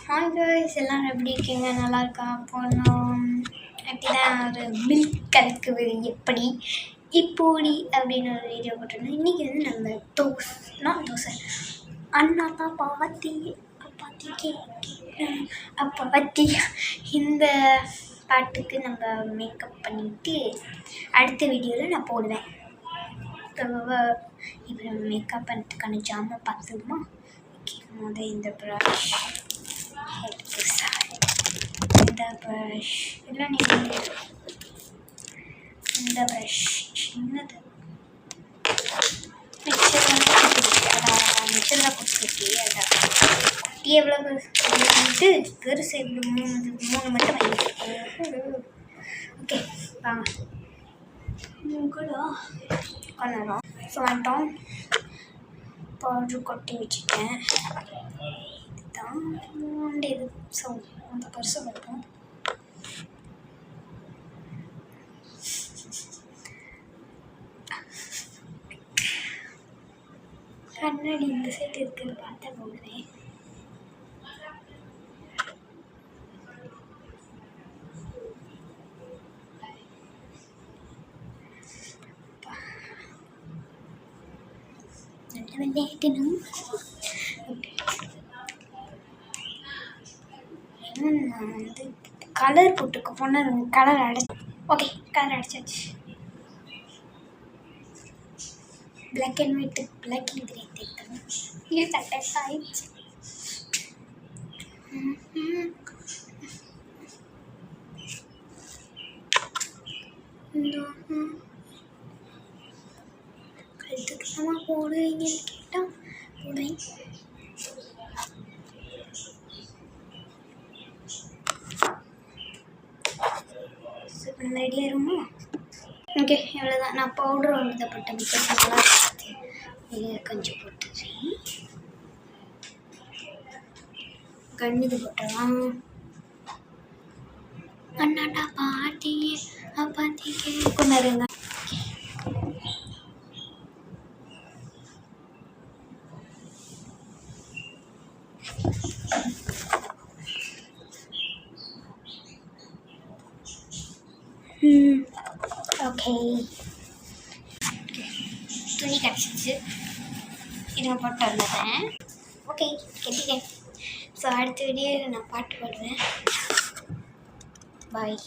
Hi guys, எல்லோரும் எப்படி இருக்கீங்க? நல்லா இருக்கா? போனோம் அப்படி தான் ஒரு மில்க் கலக்குவது எப்படி இப்போடி அப்படின்னு ஒரு வீடியோ போட்டிருந்தோம். இன்றைக்கி வந்து நம்ம தோசை அண்ணா தான் பாத்தி இந்த பாட்டுக்கு நம்ம மேக்கப் பண்ணிவிட்டு அடுத்த வீடியோவில் நான் போடுவேன். இப்போ நம்ம மேக்கப் பண்ணுறதுக்கான ஜாமான் பார்த்துக்குமா? ஓகே, இந்த ப்ரஷ் இந்த ப்ரஷ் இல்லை, நீங்கள் இந்த ப்ரஷ் சின்னது மிச்சர்லாம் கொடுத்துருக்கே, அதான் குட்டி எவ்வளோ வந்துட்டு பெருசு எவ்வளோ மூணு மட்டும் வாங்கிட்டு. ஓகே வாங்க கூட கொண்டாடும். ஸோ வந்துட்டோம், பவுட்ரு கொட்டி வச்சுட்டேன். இதுதான் இது. ஸோ அந்த பர்ஸை வைப்போம். கண்ணாடி இந்த சைடு இருக்குன்னு பார்த்தா போடுறேன். நான் வந்து கலர் போட்டுக்க போனால் கலர் அடைச்சி. ஓகே, கலர் அடிச்சாச்சு. Black and white black and grey தேக்கணும். இது கரெக்டாக ஆயிடுச்சு. கழுத்துக்கு போடுவீங்கன்னு கேட்டால் போடுவேன். நம்ம ரெடி ஆயிருமா? ஓகே, எவ்வளோதான். நான் பவுடர் ஒன்று போட்டேன், பிகாஸ் நல்லா இது கொஞ்சம் போட்டுறேன். கண்ணுக்கு போட்டலாம். அண்ணாட்டா பாட்டியே பாட்டிக்கே கொண்டாருங்க. ஓகே, துணி கிடச்சிச்சு. இதை போட்டு வந்துடுறேன். ஓகே, கெட்டிட்டேன். ஸோ அடுத்த வீடியோவில் நான் பாட்டு பாடுவேன். பாய்.